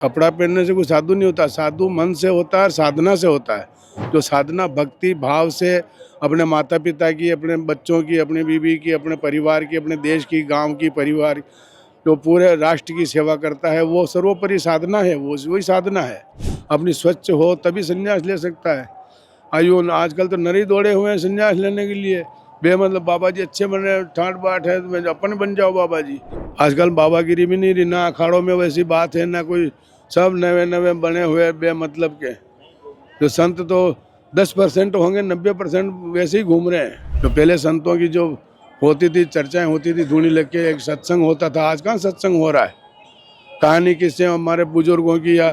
कपड़ा पहनने से कोई साधु नहीं होता। साधु मन से होता है और साधना से होता है। जो साधना भक्ति भाव से अपने माता पिता की, अपने बच्चों की, अपने बीवी की, अपने परिवार की, अपने देश की, गांव की, परिवार, जो पूरे राष्ट्र की सेवा करता है, वो सर्वोपरि साधना है। वो वही साधना है। अपनी स्वच्छ हो तभी संन्यास ले सकता है। आयु आजकल तो नरे दौड़े हुए हैं संन्यास लेने के लिए। बेमतलब बाबा जी अच्छे बने, ठाट बाट है, तो अपन बन जाओ बाबा जी। आजकल बाबागिरी भी नहीं रही, ना अखाड़ों में वैसी बात है ना कोई। सब नवे नवे बने हुए बेमतलब के। जो संत तो 10% होंगे, 90% वैसे ही घूम रहे हैं। तो पहले संतों की जो होती थी, चर्चाएं होती थी, धूनी लग के एक सत्संग होता था। आज कहाँ सत्संग हो रहा है। कहानी किससे, हमारे बुजुर्गों की या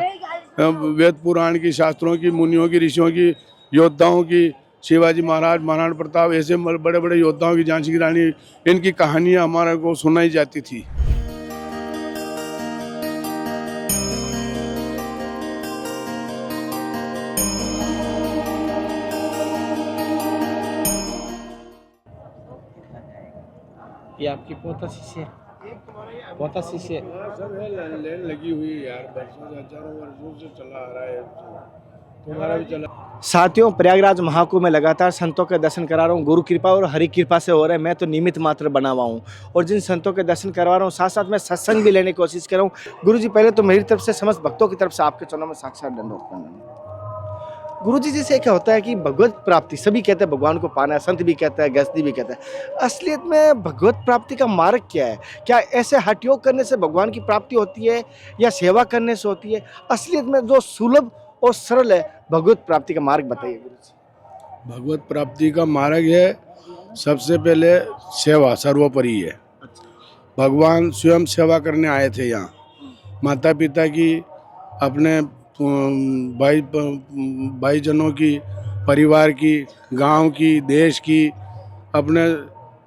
वेद पुराण की, शास्त्रों की, मुनियों की, ऋषियों की, योद्धाओं की, शिवाजी महाराज, महाराणा प्रताप, ऐसे बड़े बड़े योद्धाओं की, झांसी की रानी, इनकी कहानियाँ हमारे को सुनाई जाती थी। ये आपकी पोता शिष्य है, पोता शिष्य सब है, लाइन लगी हुई है यार, वर्षों से, हजारों वर्षों से चला आ रहा है। तुम्हारा भी चला। साथियों, प्रयागराज महाकुंभ में लगातार संतों के दर्शन करा रहा हूँ। गुरु कृपा और हरि कृपा से हो रहा है। मैं तो निमित्त मात्र बना हुआ हूँ और जिन संतों के दर्शन करवा रहा हूँ, साथ साथ मैं सत्संग भी लेने की कोशिश कर रहा हूँ। गुरु जी, पहले तो मेरी तरफ से, समस्त भक्तों की तरफ से आपके चरणों में साक्षात दंडवत प्रणाम। गुरु जी, जैसे क्या होता है कि भगवत प्राप्ति, सभी कहते हैं भगवान को पाना है, संत भी कहता है, गृहस्थी भी कहता है। असलियत में भगवत प्राप्ति का मार्ग क्या है? क्या ऐसे हठ योग करने से भगवान की प्राप्ति होती है या सेवा करने से होती है? असलियत में जो सुलभ और सरल है भगवत प्राप्ति का मार्ग बताइए गुरु जी। भगवत प्राप्ति का मार्ग है, सबसे पहले सेवा सर्वोपरि है। भगवान स्वयं सेवा करने आए थे यहाँ। माता पिता की, अपने भाईजनों की, परिवार की, गांव की, देश की, अपने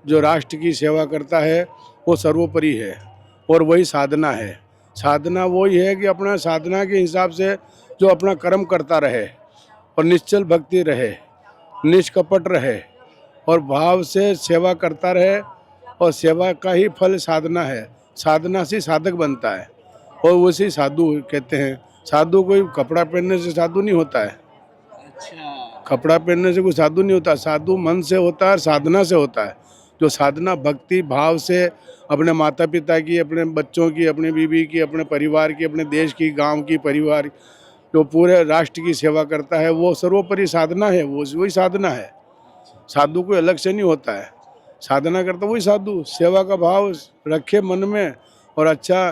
जो राष्ट्र की सेवा करता है, वो सर्वोपरि है। और वही साधना है। साधना वही है कि अपना साधना के हिसाब से जो अपना कर्म करता रहे और निश्चल भक्ति रहे, निष्कपट रहे और भाव से सेवा करता रहे। और सेवा का ही फल साधना है। साधना से साधक बनता है और उसी साधु कहते हैं। साधु कोई कपड़ा पहनने से साधु नहीं होता है। कपड़ा पहनने से कोई साधु नहीं होता। साधु मन से होता है और साधना से होता है। जो साधना भक्ति भाव से अपने माता पिता की, अपने बच्चों की, अपनी बीवी की, अपने परिवार की, अपने देश की, गांव की, परिवार, जो पूरे राष्ट्र की सेवा करता है, वो सर्वोपरि साधना है। वो वही साधना है। साधु कोई अलग से नहीं होता है। साधना करता वही साधु। सेवा का भाव रखे मन में और अच्छा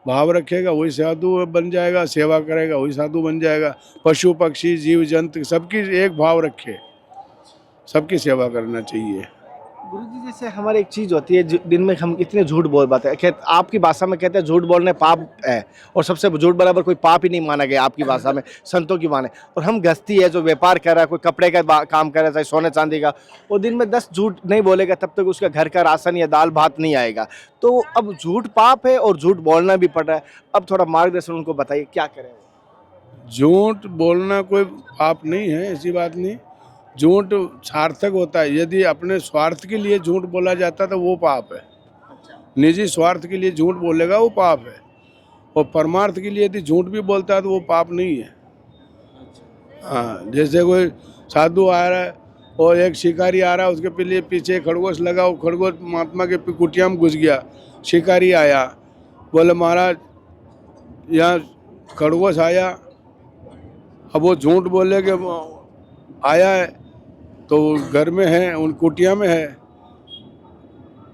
भाव रखेगा, वही साधु बन जाएगा। सेवा करेगा, वही साधु बन जाएगा। पशु पक्षी जीव जंतु सबकी एक भाव रखे, सबकी सेवा करना चाहिए। गुरु जी, जैसे हमारी एक चीज होती है, दिन में हम इतने झूठ बोल पाते हैं। आपकी भाषा में कहते हैं झूठ बोलने पाप है और सबसे झूठ बराबर कोई पाप ही नहीं माना गया आपकी भाषा में, संतों की माने। और हम गृहस्थी है, जो व्यापार कर रहा है, कोई कपड़े का काम कर रहा है, चाहे सोने चांदी का, वो दिन में 10 झूठ नहीं बोलेगा तब तक उसका घर का राशन या दाल भात नहीं आएगा। तो अब झूठ पाप है और झूठ बोलना भी पड़ रहा है। अब थोड़ा मार्गदर्शन उनको बताइए, क्या करें? झूठ बोलना कोई पाप नहीं है, ऐसी बात नहीं। झूठ सार्थक होता है। यदि अपने स्वार्थ के लिए झूठ बोला जाता तो वो पाप है। निजी स्वार्थ के लिए झूठ बोलेगा वो पाप है। और परमार्थ के लिए यदि झूठ भी बोलता है तो वो पाप नहीं है। हाँ, जैसे कोई साधु आ रहा है और एक शिकारी आ रहा है, उसके पीछे खरगोश लगा, वो खरगोश महात्मा के कुटिया में घुस गया। शिकारी आया, बोले महाराज यहाँ खरगोश आया। अब वो झूठ बोले कि आया है तो घर में है, उन कुटिया में है,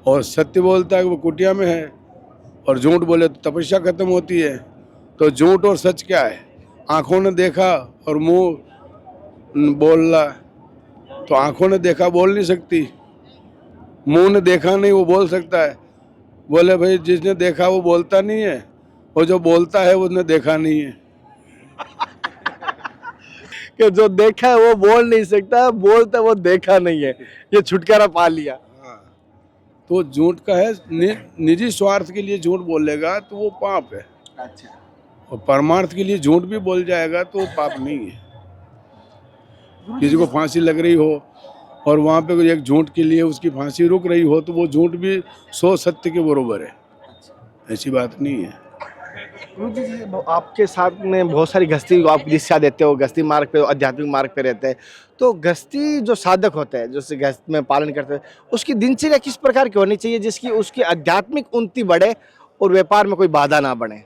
और सत्य बोलता है कि वो कुटिया में है। और झूठ बोले तो तपस्या खत्म होती है। तो झूठ और सच क्या है? आंखों ने देखा और मुंह बोल रहा। तो आंखों ने देखा बोल नहीं सकती, मुंह ने देखा नहीं वो बोल सकता है। बोले भाई जिसने देखा वो बोलता नहीं है, और जो बोलता है उसने देखा नहीं है। कि जो देखा है वो बोल नहीं सकता, बोलता वो देखा नहीं है। ये छुटकारा पा लिया। तो झूठ का है, निजी स्वार्थ के लिए झूठ बोलेगा तो वो पाप है। अच्छा। और परमार्थ के लिए झूठ भी बोल जाएगा तो वो पाप नहीं है। किसी को फांसी लग रही हो और वहाँ पे एक झूठ के लिए उसकी फांसी रुक रही हो तो वो झूठ भी 100 सत्य के बरोबर है। ऐसी बात नहीं है। गुरुजी जी आपके साथ में बहुत सारी गश्ती आप दिशा देते हो, गश्ती मार्ग पे आध्यात्मिक मार्ग पे रहते हैं, तो गश्ती जो साधक होते हैं जो गश्त में पालन करते हैं उसकी दिनचर्या किस प्रकार की होनी चाहिए जिसकी उसकी आध्यात्मिक उन्नति बढ़े और व्यापार में कोई बाधा ना बने।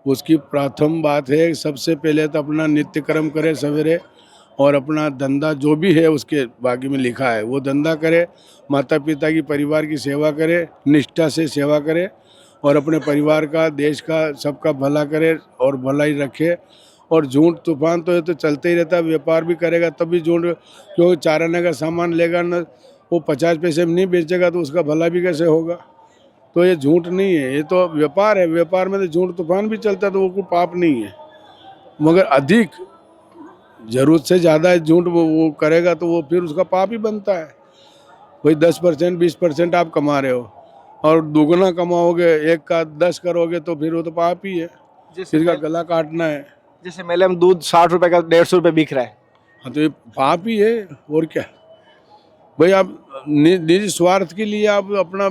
उसकी प्रथम बात है सबसे पहले तो अपना नित्य कर्म करे सवेरे, और अपना धंधा जो भी है उसके भाग्य में लिखा है वो धंधा करे, माता पिता की परिवार की सेवा करे, निष्ठा से सेवा करे, और अपने परिवार का देश का सबका भला करे और भलाई रखे। और झूठ तूफान तो ये तो चलते ही रहता है, व्यापार भी करेगा तभी झूठ, क्योंकि चाराना का सामान लेगा न वो 50 पैसे में नहीं बेचेगा तो उसका भला भी कैसे होगा। तो ये झूठ नहीं है, ये तो व्यापार है, व्यापार में तो झूठ तूफान भी चलता है तो वो कोई पाप नहीं है। मगर अधिक जरूरत से ज़्यादा झूठ वो करेगा तो वो फिर उसका पाप ही बनता है। वही 10% 20% आप कमा रहे हो और दुगना कमाओगे, 1 का 10 करोगे तो फिर वो तो पाप ही है, जैसे फिर का गला काटना है। जैसे मेले में दूध 60 रुपए का 150 रुपए बिक रहा है। हाँ तो ये पाप ही है और क्या। भाई आप निजी स्वार्थ के लिए आप अपना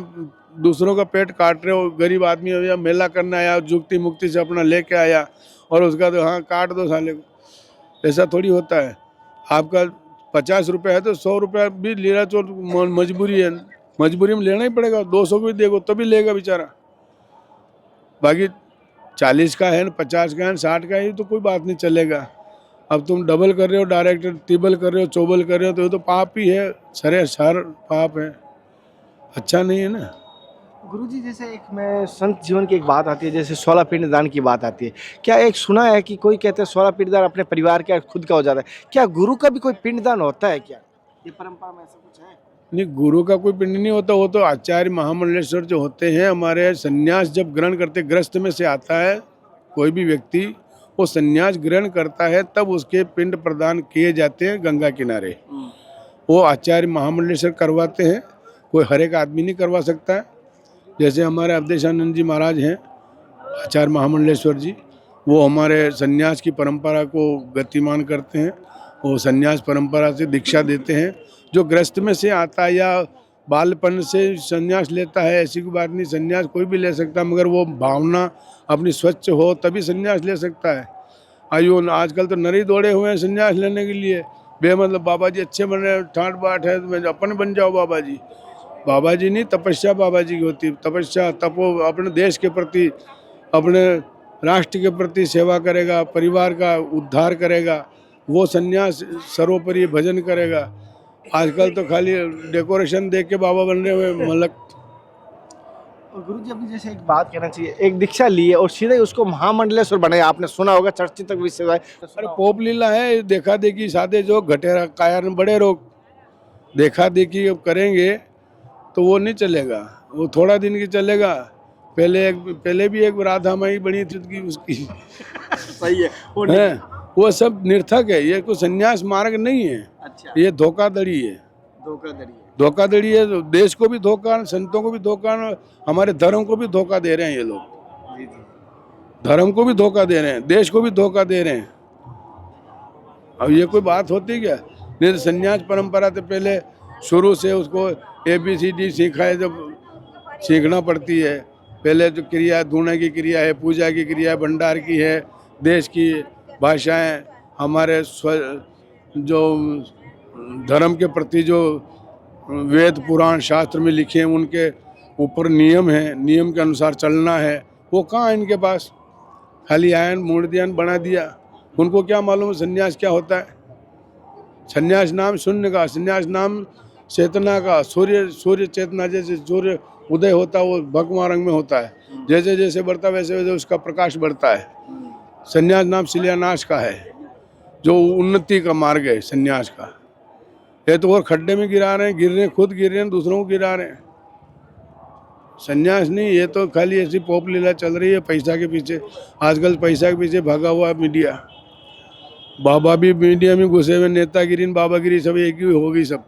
दूसरों का पेट काट रहे हो। गरीब आदमी हो या मेला करने आया, जुगती मुक्ति से अपना लेके आया और उसका तो हाँ काट दो साले को, ऐसा थोड़ी होता है। आपका 50 रुपये है तो 100 रुपया भी ले रहा तो मजबूरी है, मजबूरी में लेना ही पड़ेगा। 200 को भी देगो तभी लेगा बेचारा। बाकी 40 का है, 50 का है, 60 का है, तो कोई बात नहीं चलेगा। अब तुम डबल कर रहे हो, डायरेक्ट ट्रिबल कर रहे हो, चौबल कर रहे हो तो ये तो पाप ही है, सरे सर पाप है, अच्छा नहीं है ना। गुरुजी जैसे एक मैं संत जीवन की एक बात आती है, जैसे 16 पिंडदान की बात आती है, क्या एक सुना है कि कोई कहते हैं 16 पिंडदान अपने परिवार का खुद का हो जाता है, क्या गुरु का भी कोई पिंडदान होता है क्या, ये परंपरा में ऐसा कुछ है? नहीं, गुरु का कोई पिंड नहीं होता, वो तो आचार्य महामंडलेश्वर जो होते हैं हमारे। संन्यास जब ग्रहण करते, ग्रस्त में से आता है कोई भी व्यक्ति, वो संन्यास ग्रहण करता है तब उसके पिंड प्रदान किए जाते हैं गंगा किनारे। वो आचार्य महामंडलेश्वर करवाते हैं, कोई हर एक आदमी नहीं करवा सकता है। जैसे हमारे अवधेशानंद जी महाराज हैं आचार्य महामंडलेश्वर जी, वो हमारे संन्यास की परंपरा को गतिमान करते हैं। वो संन्यास परंपरा से दीक्षा देते हैं। जो ग्रस्त में से आता है या बालपन से संन्यास लेता है ऐसी कोई बात नहीं, संन्यास कोई भी ले सकता है, मगर वो भावना अपनी स्वच्छ हो तभी संन्यास ले सकता है। आयु आजकल तो नरे दौड़े हुए हैं संन्यास लेने के लिए, बेमतलब बाबा जी अच्छे बन रहे हैं, ठाट बाट है तो अपन बन जाओ बाबा जी। बाबा जी नहीं, तपस्या बाबा जी की होती है। तपस्या तपो, अपने देश के प्रति, अपने राष्ट्र के प्रति सेवा करेगा, परिवार का उद्धार करेगा, वो संन्यास सर्वोपरि भजन करेगा। आजकल तो खाली डेकोरेशन देख के बाबा बन रहे हुए मलक। और गुरुजी अभी जैसे एक बात कहना चाहिए, एक दीक्षा ली है और सीधे ही उसको महामंडलेश्वर बनाए, आपने सुना होगा, चर्चित विषय है। अरे पोप लीला है, देखा देखी सादे जो घटे कायर बड़े लोग देखा देखी अब करेंगे तो वो नहीं चलेगा, वो थोड़ा दिन की चलेगा। पहले भी एक राधा माई बनी थी उसकी सही है वो सब निर्थक है, ये कोई संन्यास मार्ग नहीं है। अच्छा, ये धोखाधड़ी है, धोखाधड़ी है। तो देश को भी धोखा, संतों को भी धोखा, हमारे धर्म को भी धोखा दे रहे हैं ये लोग। धर्म को भी धोखा दे रहे हैं, देश को भी धोखा दे रहे हैं। अब ये कोई बात होती क्या? नहीं तो संन्यास परंपरा तो पहले शुरू से उसको ABCD सीखा है, जब सीखना पड़ती है। पहले जो क्रिया, धुना की क्रिया है, पूजा की क्रिया है, भंडार की है, देश की भाषाएं, हमारे जो धर्म के प्रति जो वेद पुराण शास्त्र में लिखे हैं उनके ऊपर नियम है, नियम के अनुसार चलना है। वो कहाँ है इनके पास? खाली आयन मूर्तियान बना दिया। उनको क्या मालूम संन्यास क्या होता है? संन्यास नाम शून्य का, संन्यास नाम चेतना का। सूर्य चेतना, जैसे सूर्य उदय होता है वो भगवा रंग में होता है, जैसे जैसे बढ़ता वैसे वैसे उसका प्रकाश बढ़ता है। संन्यास नाम शिलान्यास का है, जो उन्नति का मार्ग है संन्यास का। ये तो और खड्डे में गिरा रहे हैं, गिर रहे हैं, खुद गिर रहे हैं, दूसरों को गिरा रहे हैं। संन्यास नहीं, ये तो खाली ऐसी पोप लीला चल रही है पैसा के पीछे। आजकल पैसा के पीछे भागा हुआ मीडिया। बाबा भी मीडिया में घुसे हुए, नेतागिरी बाबागिरी सब एक ही हो गई सब।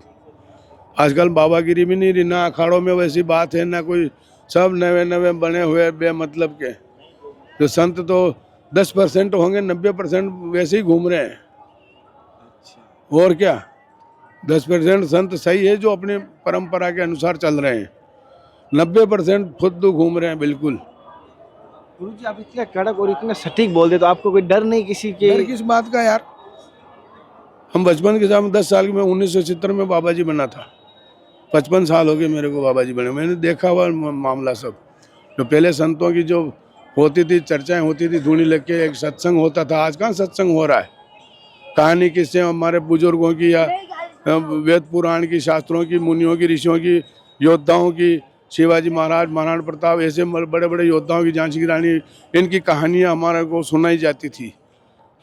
आजकल बाबागिरी भी नहीं रही, ना अखाड़ों में वैसी बात है ना कोई, सब नवे नवे बने हुए बेमतलब के। जो संत तो 10% होंगे, 90% वैसे ही घूम रहे हैं। और क्या, 10% संत सही है जो अपनी परंपरा के अनुसार चल रहे हैं, 90% खुद घूम रहे हैं बिल्कुल। गुरुजी आप इतने कड़क और इतने सटीक बोल दे तो आपको कोई डर नहीं किसी के? डर किस बात का यार? हम बचपन के साथ 10 साल की में 1970 में बाबा जी बना था। 55 साल हो गए मेरे को बाबा जी बने। मैंने देखा हुआ मामला सब। जो पहले संतों की जो होती थी, चर्चाएं होती थी, धूनी लग के एक सत्संग होता था। आज कहाँ सत्संग हो रहा है? कहानी किससे? हमारे बुजुर्गों की या वेद पुराण की, शास्त्रों की, मुनियों की, ऋषियों की, योद्धाओं की, शिवाजी महाराज, महाराणा प्रताप, ऐसे बड़े बड़े योद्धाओं की, झांसी की रानी, इनकी कहानियाँ हमारे को सुनाई जाती थी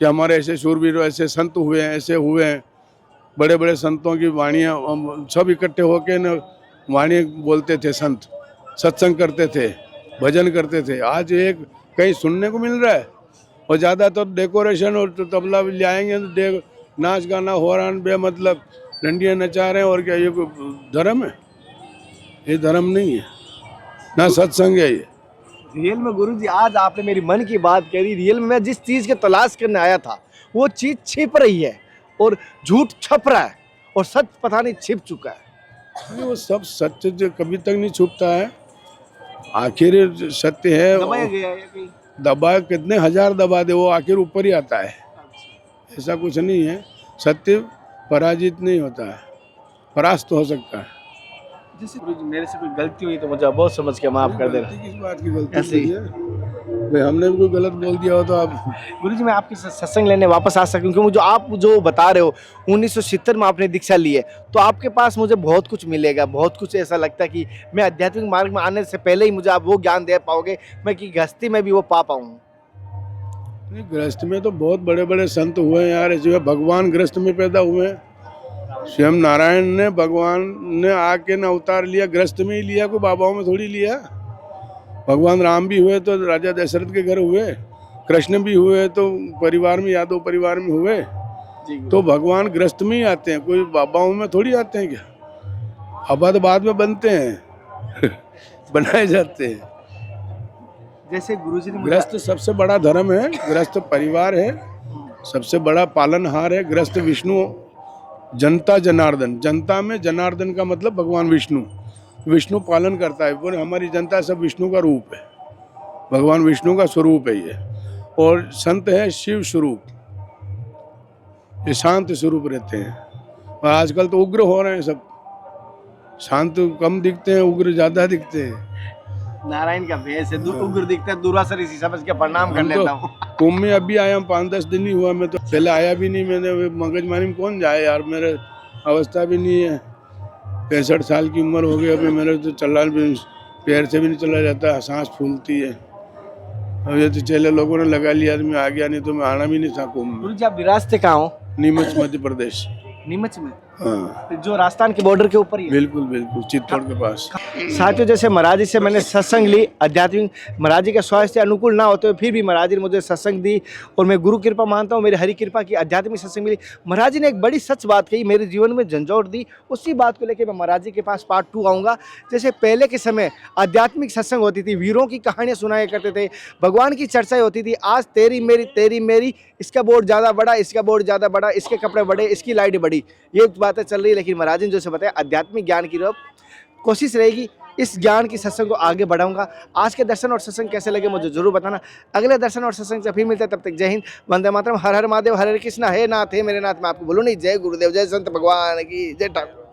कि हमारे ऐसे शूरवीर, ऐसे संत हुए हैं, ऐसे हुए हैं। बड़े बड़े संतों की वाणियाँ सब इकट्ठे होके न वाणी बोलते थे संत, सत्संग करते थे, भजन करते थे। आज एक कहीं सुनने को मिल रहा है? और ज़्यादातर डेकोरेशन और तबला भी ले आएंगे तो नाच गाना हो रहा है बेमतलब, डंडियाँ नचा रहे हैं। और क्या ये कोई धर्म है? ये धर्म नहीं है, ना सत्संग है ये। रियल में गुरुजी आज आपने मेरी मन की बात करी। रियल में मैं जिस चीज़ की तलाश करने आया था वो चीज़ छिप रही है और झूठ छप रहा है और सच पता नहीं छिप चुका है। नहीं, वो सब सत्य जो कभी तक नहीं छुपता है। आखिर सत्य है। दबाया गया है कहीं? दबा कितने हजार दबा दे, वो आखिर ऊपर ही आता है। ऐसा कुछ नहीं है। सत्य पराजित नहीं होता है, परास्त हो सकता है। जैसे गुरुजी मेरे से कोई गलती हुई तो मुझे बहुत समझ के माफ कर देना। गलती किस बात की गलती ऐसे ही। है? भाई हमने भी कोई गलत बोल दिया हो तो आप गुरुजी मैं आपके सत्संग लेने वापस आ सकूं क्योंकि जो आप जो बता रहे हो 1970 में आपने दीक्षा ली है तो आपके पास मुझे बहुत कुछ मिलेगा, बहुत कुछ ऐसा लगता है कि मैं आध्यात्मिक मार्ग में आने से पहले ही मुझे आप वो ज्ञान दे पाओगे मैं कि गृहस्थी में भी वो पा पाऊँ। नहीं, गृहस्थ में तो बहुत बड़े बड़े संत हुए हैं यार। जो भगवान गृहस्थ में पैदा हुए हैं। स्वयं नारायण ने, भगवान ने आके न अवतार लिया, गृहस्थ में ही लिया, कोई बाबाओं में थोड़ी लिया। भगवान राम भी हुए तो राजा दशरथ के घर हुए, कृष्ण भी हुए तो परिवार में, यादव परिवार में हुए। तो भगवान गृहस्थ में ही आते हैं, कोई बाबाओं में थोड़ी आते हैं क्या? अब बाद में बनते हैं बनाए जाते हैं। जैसे गुरुजी ने गृहस्थ सबसे बड़ा धर्म है, गृहस्थ परिवार है, सबसे बड़ा पालनहार है। गृहस्थ विष्णु, जनता जनार्दन। जनता में जनार्दन का मतलब भगवान विष्णु। विष्णु पालन करता है। पूरी हमारी जनता सब विष्णु का रूप है, भगवान विष्णु का स्वरूप है ये। और संत है शिव स्वरूप, ये शांत स्वरूप रहते हैं। और आजकल तो उग्र हो रहे हैं सब। शांत कम दिखते हैं, उग्र ज़्यादा दिखते हैं। नारायण का भेष है, उग्र दिखता है, दूरसर इसी समझ के प्रणाम कर लेता हूँ। कुंभ में अभी आया हूँ, 5-10 दिन ही हुआ। मैं तो पहले आया भी नहीं। मैंने मगजमारी में कौन जाए यार, मेरे अवस्था भी नहीं है। 65 साल की उम्र हो गई अभी। मेरे तो चलना भी, पैर से भी नहीं चला जाता, सांस फूलती है। अब ये तो चले लोगों ने लगा लिया, मैं आ गया, नहीं तो मैं आना भी नहीं था कुंभ में। गुरुजी आप विरासत कहाँ हो? नीमच, मध्य प्रदेश। नीमच में? हाँ जो राजस्थान के बॉर्डर के ऊपर ही है? बिल्कुल बिल्कुल, चित्तौड़ के पास। साथियों जैसे महाराज जी से मैंने सत्संग ली, आध्यात्मिक महाराज जी के स्वास्थ्य अनुकूल ना होते हुए फिर भी महाराज जी ने मुझे सत्संग दी और मैं गुरु कृपा मानता हूँ, मेरी हरि कृपा की आध्यात्मिक सत्संग मिली। महाराज जी ने एक बड़ी सच बात कही, मेरे जीवन में झंझोड़ दी। उसी बात को लेकर मैं महाराज जी के पास पार्ट 2 आऊँगा। जैसे पहले के समय आध्यात्मिक सत्संग होती थी, वीरों की कहानियाँ सुनाया करते थे, भगवान की चर्चाएँ होती थी। आज तेरी मेरी, इसका बोर्ड ज़्यादा बड़ा, इसका बोर्ड ज़्यादा बड़ा, इसके कपड़े बड़े, इसकी लाइट बड़ी, ये बातें चल रही है। लेकिन महाराज ने जो से बताया आध्यात्मिक ज्ञान की कोशिश रहेगी, इस ज्ञान की सत्संग को आगे बढ़ाऊंगा। आज के दर्शन और सत्संग कैसे लगे मुझे जरूर बताना। अगले दर्शन और सत्संग से फिर मिलते हैं, तब तक जय हिंद, वंदे मातरम, हर हर महादेव, हर हर कृष्णा, हे नाथ हे मेरे नाथ। मैं आपको बोलूँ नहीं, जय गुरुदेव, जय संत भगवान की, जय ठाकुर।